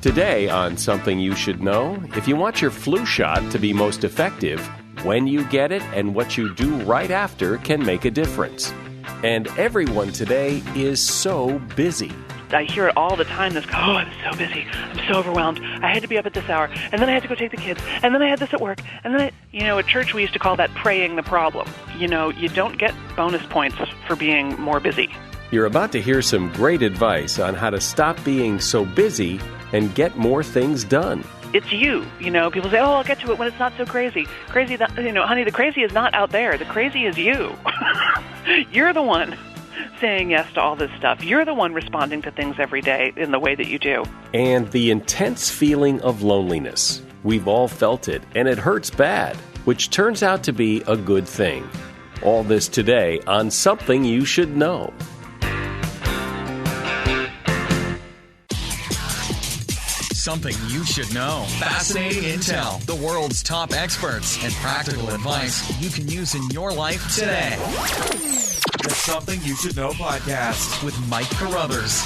Today on Something You Should Know, if you want your flu shot to be most effective, when you get it and what you do right after can make a difference. And everyone today is so busy. I hear it all the time, this, I'm so busy, I'm so overwhelmed, I had to be up at this hour, and then I had to go take the kids, and then I had this at work, and then at church we used to call that praying the problem. You don't get bonus points for being more busy. You're about to hear some great advice on how to stop being so busy and get more things done. It's you. People say, I'll get to it when it's not so crazy. Crazy, honey, the crazy is not out there. The crazy is you. You're the one saying yes to all this stuff. You're the one responding to things every day in the way that you do. And the intense feeling of loneliness. We've all felt it, and it hurts bad, which turns out to be a good thing. All this today on Something You Should Know. Something you should know. Fascinating intel, the world's top experts, and practical advice you can use in your life today. The Something You Should Know podcast with Mike Carruthers.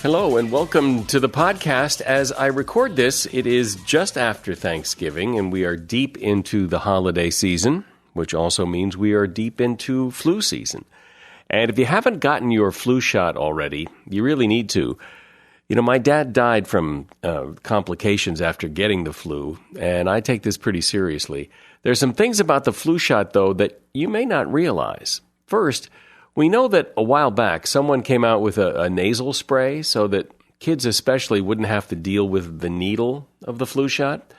Hello and welcome to the podcast. As I record this, it is just after Thanksgiving and we are deep into the holiday season, which also means we are deep into flu season. And if you haven't gotten your flu shot already, you really need to. My dad died from complications after getting the flu, and I take this pretty seriously. There's some things about the flu shot, though, that you may not realize. First, we know that a while back, someone came out with a nasal spray so that kids especially wouldn't have to deal with the needle of the flu shot.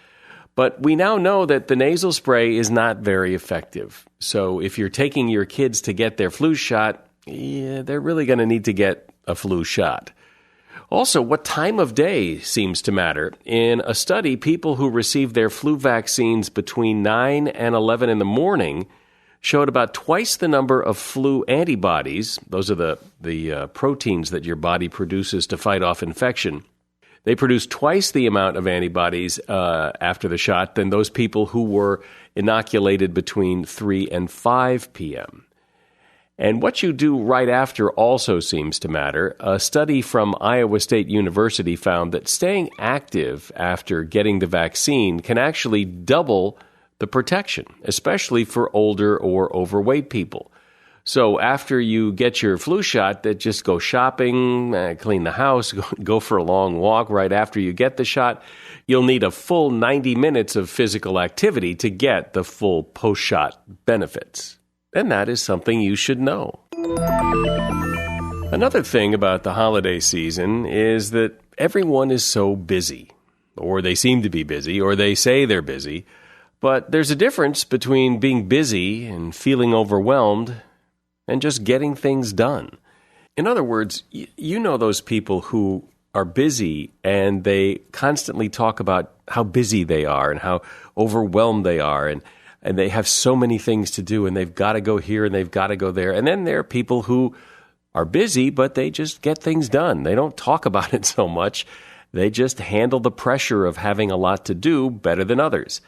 But we now know that the nasal spray is not very effective. So if you're taking your kids to get their flu shot, they're really going to need to get a flu shot. Also, what time of day seems to matter. In a study, people who received their flu vaccines between 9 and 11 in the morning showed about twice the number of flu antibodies. Those are the proteins that your body produces to fight off infection. They produced twice the amount of antibodies after the shot than those people who were inoculated between 3 and 5 p.m. And what you do right after also seems to matter. A study from Iowa State University found that staying active after getting the vaccine can actually double the protection, especially for older or overweight people. So after you get your flu shot, just go shopping, clean the house, go for a long walk right after you get the shot. You'll need a full 90 minutes of physical activity to get the full post-shot benefits. And that is something you should know. Another thing about the holiday season is that everyone is so busy, or they seem to be busy, or they say they're busy. But there's a difference between being busy and feeling overwhelmed and just getting things done. In other words, you know those people who are busy and they constantly talk about how busy they are and how overwhelmed they are and they have so many things to do and they've got to go here and they've got to go there. And then there are people who are busy, but they just get things done. They don't talk about it so much. They just handle the pressure of having a lot to do better than others.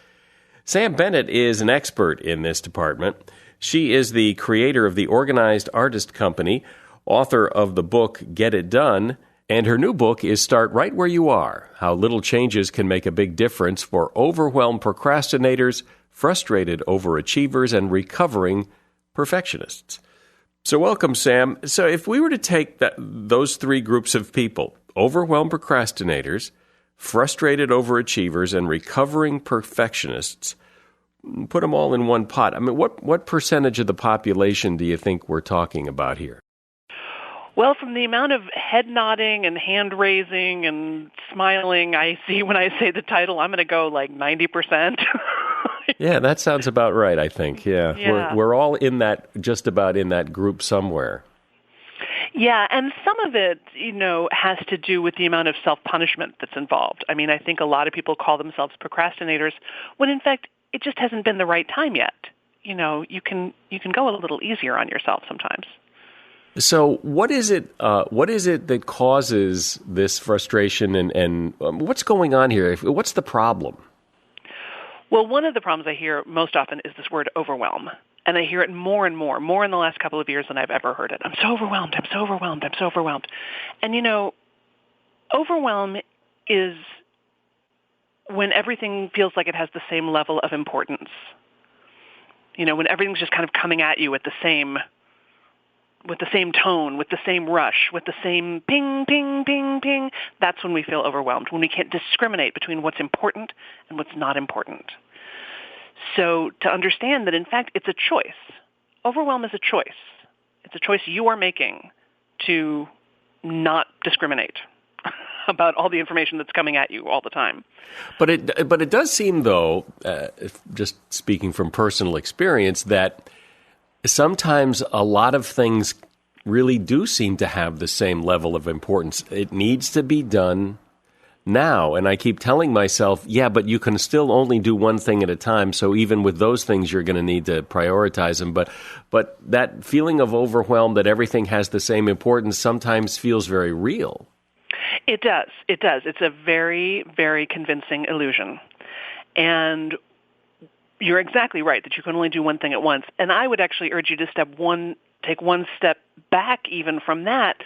Sam Bennett is an expert in this department. She is the creator of the Organized Artist Company, author of the book Get It Done, and her new book is Start Right Where You Are, How Little Changes Can Make a Big Difference for Overwhelmed Procrastinators, Frustrated Overachievers, and Recovering Perfectionists. So welcome, Sam. So if we were to take those three groups of people, overwhelmed procrastinators, frustrated overachievers, and recovering perfectionists, put them all in one pot. I mean, what percentage of the population do you think we're talking about here? Well, from the amount of head nodding and hand raising and smiling I see when I say the title, I'm going to go like 90%. Yeah, that sounds about right, I think. Yeah. We're all just about in that group somewhere. Yeah, and some of it, has to do with the amount of self-punishment that's involved. I mean, I think a lot of people call themselves procrastinators when, in fact, it just hasn't been the right time yet. You can go a little easier on yourself sometimes. So what is it that causes this frustration and what's going on here? What's the problem? Well, one of the problems I hear most often is this word overwhelm. And I hear it more and more in the last couple of years than I've ever heard it. I'm so overwhelmed, I'm so overwhelmed, I'm so overwhelmed. And, overwhelm is when everything feels like it has the same level of importance. When everything's just kind of coming at you with the same tone, with the same rush, with the same ping, ping, ping, ping, that's when we feel overwhelmed, when we can't discriminate between what's important and what's not important. So to understand that, in fact, it's a choice. Overwhelm is a choice. It's a choice you are making to not discriminate about all the information that's coming at you all the time. But it does seem, though, just speaking from personal experience, that sometimes a lot of things really do seem to have the same level of importance. It needs to be done now. And I keep telling myself, yeah, but you can still only do one thing at a time. So even with those things, you're going to need to prioritize them. But that feeling of overwhelm that everything has the same importance sometimes feels very real. It does. It does. It's a very, very convincing illusion. And you're exactly right that you can only do one thing at once. And I would actually urge you to take one step back even from that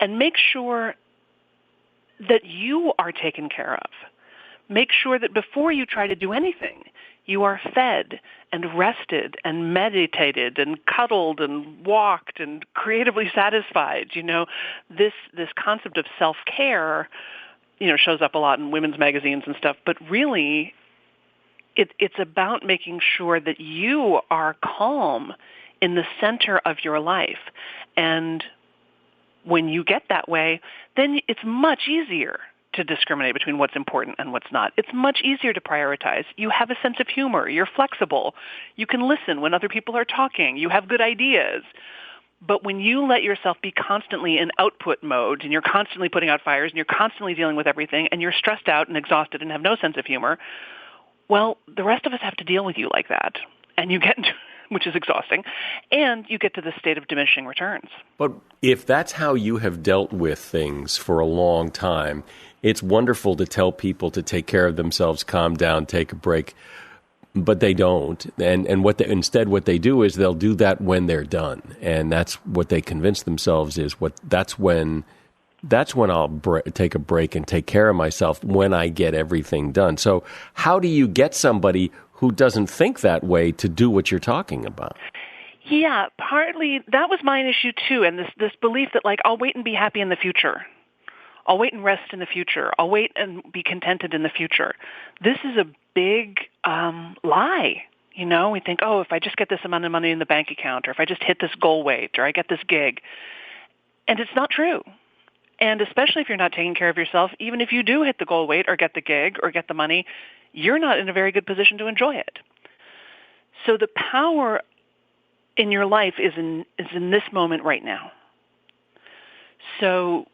and make sure that you are taken care of. Make sure that before you try to do anything, you are fed and rested and meditated and cuddled and walked and creatively satisfied. This concept of self-care, shows up a lot in women's magazines and stuff, but really it's about making sure that you are calm in the center of your life. And when you get that way, then it's much easier to discriminate between what's important and what's not. It's much easier to prioritize. You have a sense of humor. You're flexible. You can listen when other people are talking. You have good ideas. But when you let yourself be constantly in output mode and you're constantly putting out fires and you're constantly dealing with everything and you're stressed out and exhausted and have no sense of humor, well, the rest of us have to deal with you like that. And you get into which is exhausting, and you get to the state of diminishing returns. But if that's how you have dealt with things for a long time, it's wonderful to tell people to take care of themselves, calm down, take a break, but they don't. And instead what they do is they'll do that when they're done, and that's what they convince themselves is that's when I'll take a break and take care of myself, when I get everything done. So how do you get somebody who doesn't think that way to do what you're talking about? Yeah, partly that was my issue too, and this belief that I'll wait and be happy in the future. I'll wait and rest in the future. I'll wait and be contented in the future. This is a big lie. We think, if I just get this amount of money in the bank account, or if I just hit this goal weight, or I get this gig. And it's not true. And especially if you're not taking care of yourself, even if you do hit the goal weight or get the gig or get the money, you're not in a very good position to enjoy it. So the power in your life is in this moment right now. So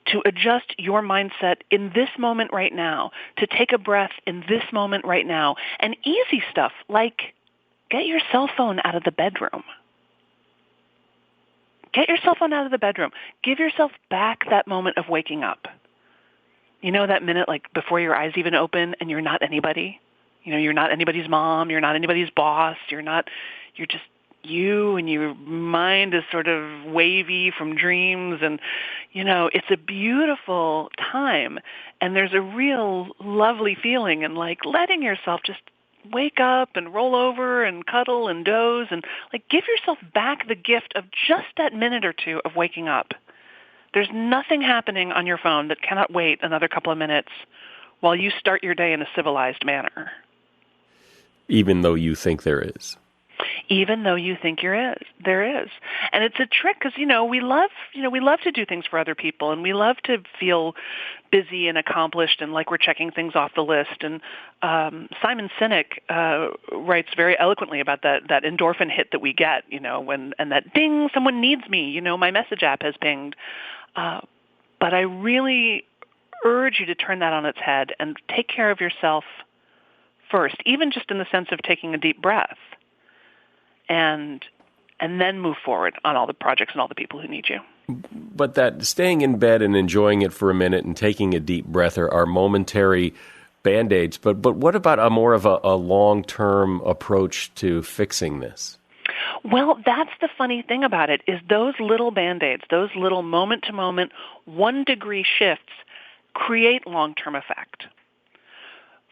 to adjust your mindset in this moment right now, to take a breath in this moment right now, and easy stuff like get your cell phone out of the bedroom. Get your cell phone out of the bedroom. Give yourself back that moment of waking up. That minute before your eyes even open and you're not anybody. You're not anybody's mom. You're not anybody's boss. You're just you, and your mind is sort of wavy from dreams. And, it's a beautiful time. And there's a real lovely feeling in letting yourself just wake up and roll over and cuddle and doze and give yourself back the gift of just that minute or two of waking up. There's nothing happening on your phone that cannot wait another couple of minutes while you start your day in a civilized manner. Even though you think there is. Even though you think there is. And it's a trick because, we love to do things for other people, and we love to feel busy and accomplished and like we're checking things off the list. And Simon Sinek writes very eloquently about that endorphin hit that we get, and that ding, someone needs me, my message app has pinged. But I really urge you to turn that on its head and take care of yourself first, even just in the sense of taking a deep breath. And then move forward on all the projects and all the people who need you. But that staying in bed and enjoying it for a minute and taking a deep breath are momentary Band-Aids. But what about more of a long-term approach to fixing this? Well, that's the funny thing about it, is those little Band-Aids, those little moment-to-moment, 1-degree shifts create long-term effect.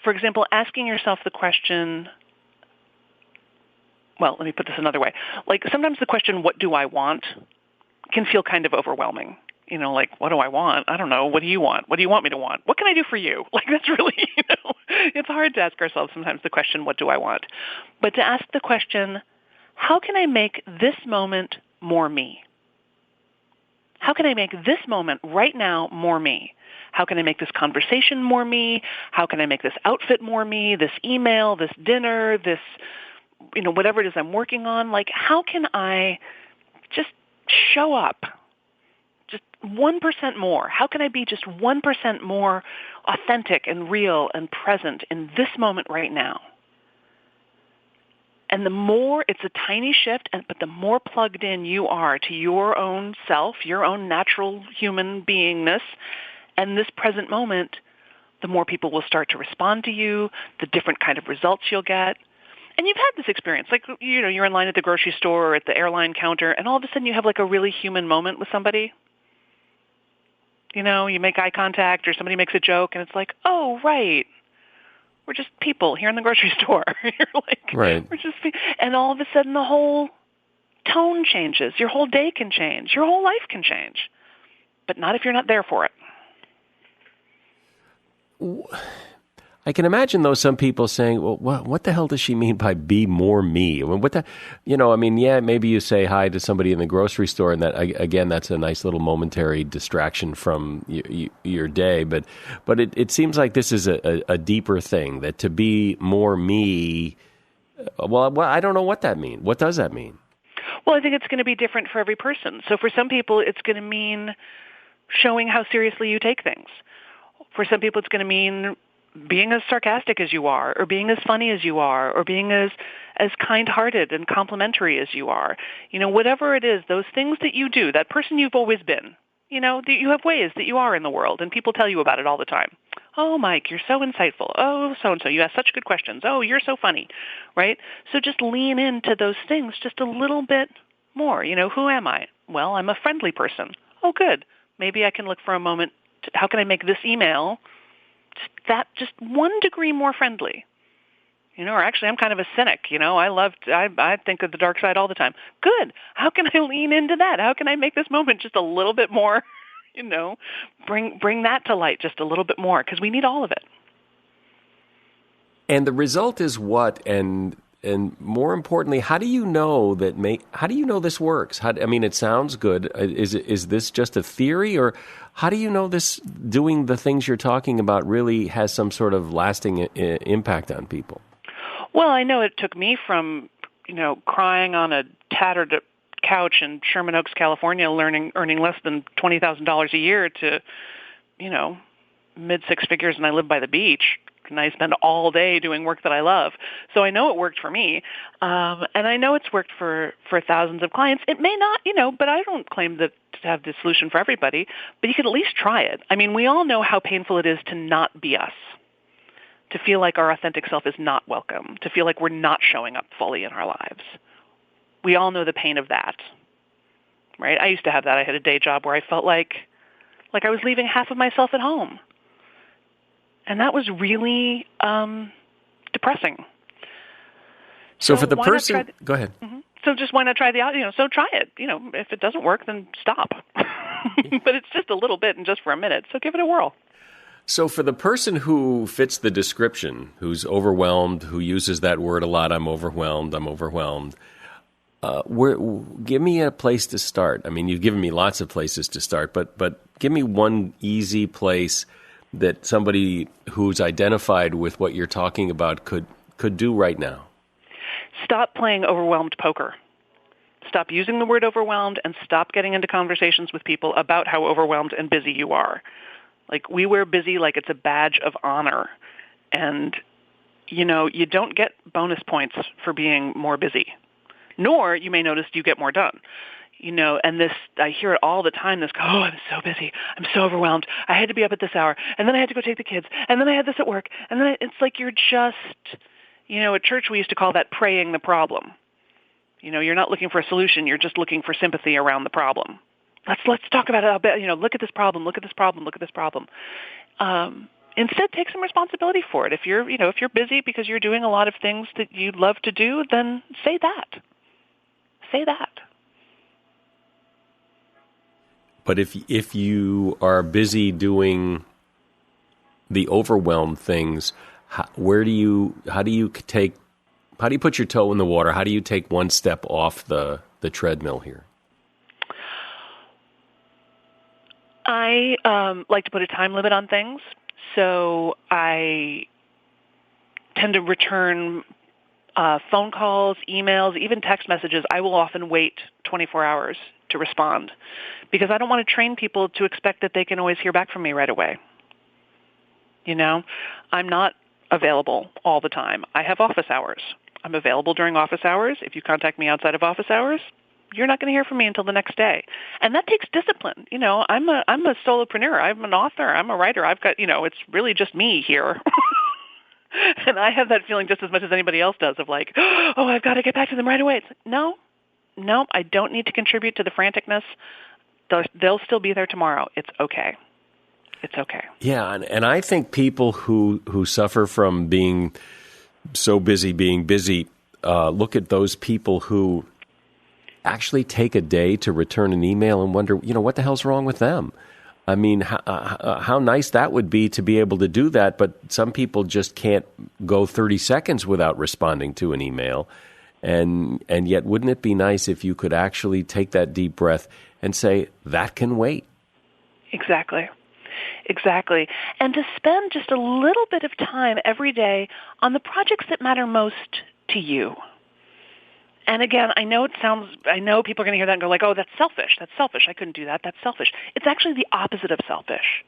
For example, asking yourself the question, well, let me put this another way. Like sometimes the question, what do I want, can feel kind of overwhelming. You know, like, what do I want? I don't know. What do you want? What do you want me to want? What can I do for you? Like, that's really, it's hard to ask ourselves sometimes the question, what do I want? But to ask the question, how can I make this moment more me? How can I make this moment right now more me? How can I make this conversation more me? How can I make this outfit more me? This email, this dinner, this, whatever it is I'm working on? Like, how can I just show up just 1% more? How can I be just 1% more authentic and real and present in this moment right now? And the more, it's a tiny shift, but the more plugged in you are to your own self, your own natural human beingness, and this present moment, the more people will start to respond to you, the different kind of results you'll get. And you've had this experience, like, you're in line at the grocery store or at the airline counter, and all of a sudden you have like a really human moment with somebody. You make eye contact or somebody makes a joke, and it's like, oh, right. We're just people here in the grocery store. You're like, right. We're just, and all of a sudden the whole tone changes. Your whole day can change. Your whole life can change. But not if you're not there for it. I can imagine, though, some people saying, well, what the hell does she mean by be more me? I mean, yeah, maybe you say hi to somebody in the grocery store, and that, again, that's a nice little momentary distraction from your day. But it seems like this is a deeper thing, that to be more me, well, I don't know what that means. What does that mean? Well, I think it's going to be different for every person. So for some people, it's going to mean showing how seriously you take things. For some people, it's going to mean being as sarcastic as you are, or being as funny as you are, or being as kind-hearted and complimentary as you are. Whatever it is, those things that you do, that person you've always been, you have ways that you are in the world, and people tell you about it all the time. Oh, Mike, you're so insightful. Oh, so-and-so, you ask such good questions. Oh, you're so funny, right? So just lean into those things just a little bit more. Who am I? Well, I'm a friendly person. Oh, good. Maybe I can look for a moment. How can I make this email just 1 degree more friendly? Or actually, I'm kind of a cynic. I think of the dark side all the time. Good. How can I lean into that? How can I make this moment just a little bit more, bring that to light just a little bit more, because we need all of it. And the result is what? And more importantly, how do you know this works? It sounds good. Is this just a theory, or how do you know this, doing the things you're talking about, really has some sort of lasting impact on people? Well, I know it took me from, crying on a tattered couch in Sherman Oaks, California, earning less than $20,000 a year to, mid-six figures, and I live by the beach. And I spend all day doing work that I love. So I know it worked for me. And I know it's worked for thousands of clients. It may not, but I don't claim to have the solution for everybody. But you could at least try it. I mean, we all know how painful it is to not be us, to feel like our authentic self is not welcome, to feel like we're not showing up fully in our lives. We all know the pain of that, right? I used to have that. I had a day job where I felt like I was leaving half of myself at home. And that was really depressing. So for the person, go ahead. Mm-hmm. So just why not try so try it. If it doesn't work, then stop. But it's just a little bit and just for a minute. So give it a whirl. So for the person who fits the description, who's overwhelmed, who uses that word a lot, I'm overwhelmed, give me a place to start. I mean, you've given me lots of places to start, but give me one easy place that somebody who's identified with what you're talking about could do right now. Stop playing overwhelmed poker. Stop using the word overwhelmed, and stop getting into conversations with people about how overwhelmed and busy you are. Like, we wear busy like it's a badge of honor. And, you don't get bonus points for being more busy. Nor, you may notice, you get more done. And this, I hear it all the time, this, oh, I'm so busy. I'm so overwhelmed. I had to be up at this hour. And then I had to go take the kids. And then I had this at work. And then it's like you're just, at church we used to call that praying the problem. You're not looking for a solution. You're just looking for sympathy around the problem. Let's talk about it. Look at this problem. Look at this problem. Look at this problem. Instead, take some responsibility for it. If you're busy because you're doing a lot of things that you love to do, then say that. Say that. But if you are busy doing the overwhelm things, how do you put your toe in the water? How do you take one step off the treadmill here? I like to put a time limit on things, so I tend to return phone calls, emails, even text messages. I will often wait 24 hours to respond because I don't want to train people to expect that they can always hear back from me right away. I'm not available all the time. I have office hours. I'm available during office hours. If you contact me outside of office hours, you're not going to hear from me until the next day. And that takes discipline. I'm a solopreneur. I'm an author. I'm a writer. I've got, it's really just me here. And I have that feeling just as much as anybody else does of like, oh, I've got to get back to them right away. It's like, no, I don't need to contribute to the franticness. They'll still be there tomorrow. It's okay. It's okay. Yeah, and I think people who suffer from being so busy, being busy, look at those people who actually take a day to return an email and wonder, what the hell's wrong with them? I mean, how nice that would be to be able to do that, but some people just can't go 30 seconds without responding to an email. And yet, wouldn't it be nice if you could actually take that deep breath and say, that can wait? Exactly. And to spend just a little bit of time every day on the projects that matter most to you. And again, I know people are going to hear that and go like, oh, that's selfish. I couldn't do that. That's selfish. It's actually the opposite of selfish.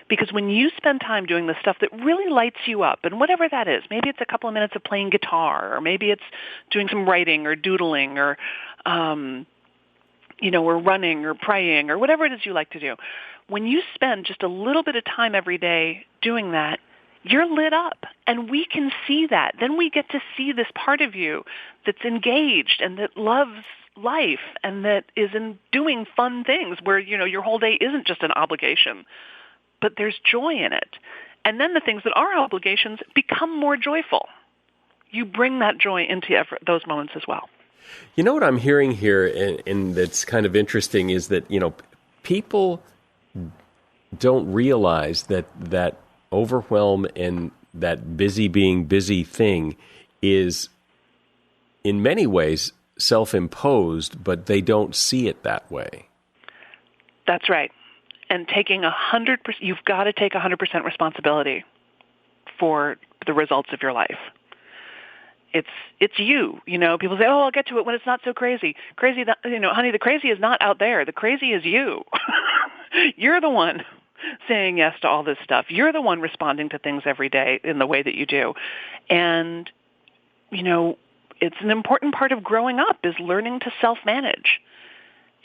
Because when you spend time doing the stuff that really lights you up, and whatever that is, maybe it's a couple of minutes of playing guitar, or maybe it's doing some writing or doodling or, or running or praying or whatever it is you like to do. When you spend just a little bit of time every day doing that, you're lit up, and we can see that. Then we get to see this part of you that's engaged and that loves life and that is in doing fun things where, your whole day isn't just an obligation, but there's joy in it. And then the things that are obligations become more joyful. You bring that joy into those moments as well. You know what I'm hearing here, and that's kind of interesting, is that, people don't realize that overwhelm and that being busy thing is in many ways self-imposed, but they don't see it that way. That's right. And taking 100%, you've got to take 100% responsibility for the results of your life. It's you. People say, oh, I'll get to it when it's not so crazy. Crazy, honey, the crazy is not out there. The crazy is you. You're the one saying yes to all this stuff. You're the one responding to things every day in the way that you do. And, it's an important part of growing up is learning to self-manage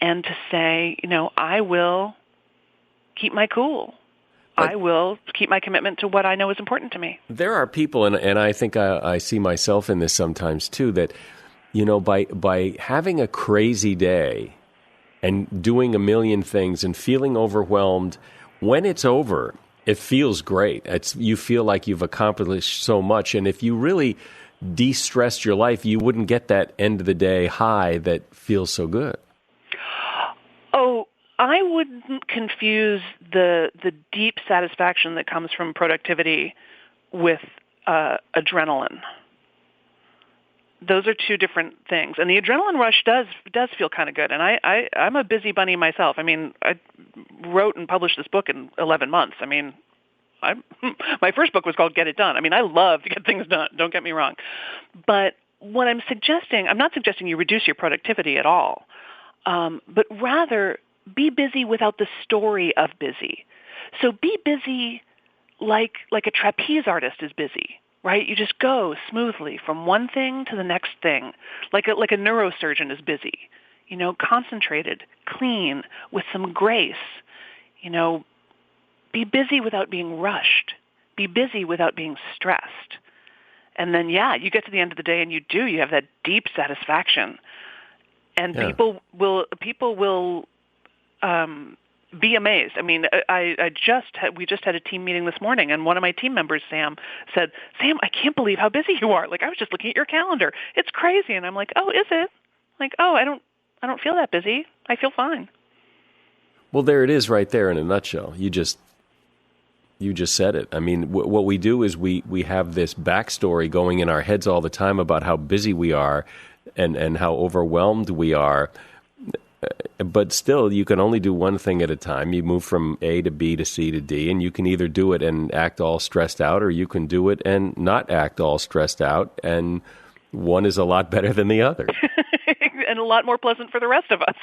and to say, I will keep my cool. I will keep my commitment to what I know is important to me. There are people, and I think I see myself in this sometimes too, that, by having a crazy day and doing a million things and feeling overwhelmed, when it's over, it feels great. You feel like you've accomplished so much. And if you really de-stressed your life, you wouldn't get that end of the day high that feels so good. Oh, I wouldn't confuse the deep satisfaction that comes from productivity with adrenaline. Those are two different things. And the adrenaline rush does feel kind of good. And I'm a busy bunny myself. I mean, I wrote and published this book in 11 months. I mean, my first book was called Get It Done. I mean, I love to get things done. Don't get me wrong. But what I'm not suggesting you reduce your productivity at all, but rather be busy without the story of busy. So be busy like a trapeze artist is busy, right? You just go smoothly from one thing to the next thing, like a neurosurgeon is busy, concentrated, clean, with some grace, be busy without being rushed. Be busy without being stressed. And then, you get to the end of the day and you have that deep satisfaction And people will be amazed. I mean, we just had a team meeting this morning, and one of my team members, Sam, said, "Sam, I can't believe how busy you are. Like, I was just looking at your calendar. It's crazy." And I'm like, "Oh, is it?" Like, "Oh, I don't feel that busy. I feel fine." Well, there it is right there in a nutshell. You just said it. I mean, what we do is we have this backstory going in our heads all the time about how busy we are and how overwhelmed we are. But still, you can only do one thing at a time. You move from A to B to C to D, and you can either do it and act all stressed out, or you can do it and not act all stressed out, and one is a lot better than the other. And a lot more pleasant for the rest of us.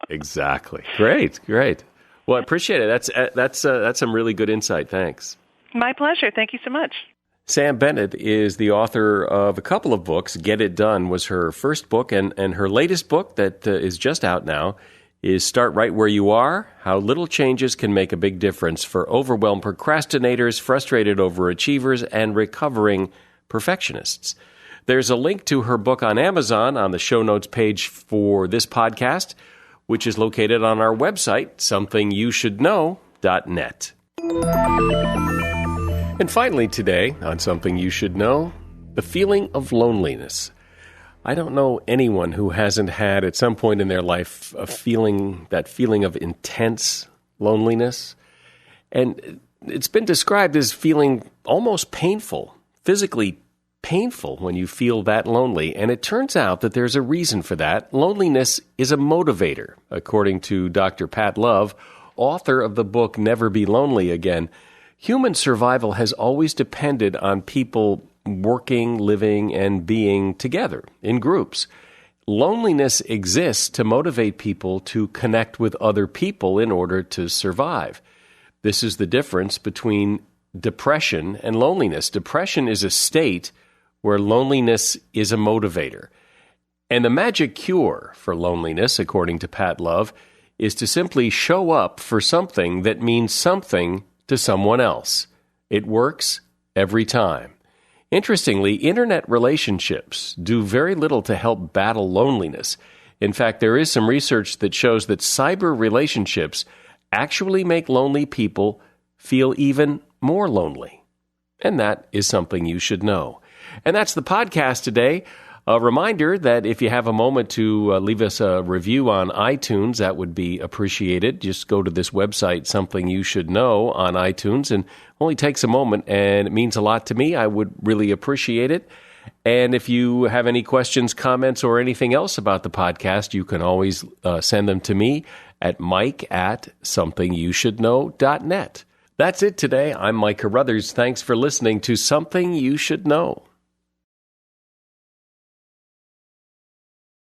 Exactly. Great. Well, I appreciate it. That's some really good insight. Thanks. My pleasure. Thank you so much. Sam Bennett is the author of a couple of books. Get It Done was her first book, and her latest book that is just out now is Start Right Where You Are, How Little Changes Can Make a Big Difference for Overwhelmed Procrastinators, Frustrated Overachievers, and Recovering Perfectionists. There's a link to her book on Amazon on the show notes page for this podcast, which is located on our website, somethingyoushouldknow.net. And finally today, on Something You Should Know, the feeling of loneliness. I don't know anyone who hasn't had at some point in their life that feeling of intense loneliness. And it's been described as feeling almost painful, physically painful when you feel that lonely. And it turns out that there's a reason for that. Loneliness is a motivator, according to Dr. Pat Love, author of the book Never Be Lonely Again. Human survival has always depended on people working, living, and being together in groups. Loneliness exists to motivate people to connect with other people in order to survive. This is the difference between depression and loneliness. Depression is a state where loneliness is a motivator. And the magic cure for loneliness, according to Pat Love, is to simply show up for something that means something to someone else. It works every time. Interestingly, internet relationships do very little to help battle loneliness. In fact, there is some research that shows that cyber relationships actually make lonely people feel even more lonely. And that is something you should know. And that's the podcast today. A reminder that if you have a moment to leave us a review on iTunes, that would be appreciated. Just go to this website, Something You Should Know, on iTunes, and only takes a moment, and it means a lot to me. I would really appreciate it. And if you have any questions, comments, or anything else about the podcast, you can always send them to me at mike@somethingyoushouldknow.net. That's it today. I'm Mike Carruthers. Thanks for listening to Something You Should Know.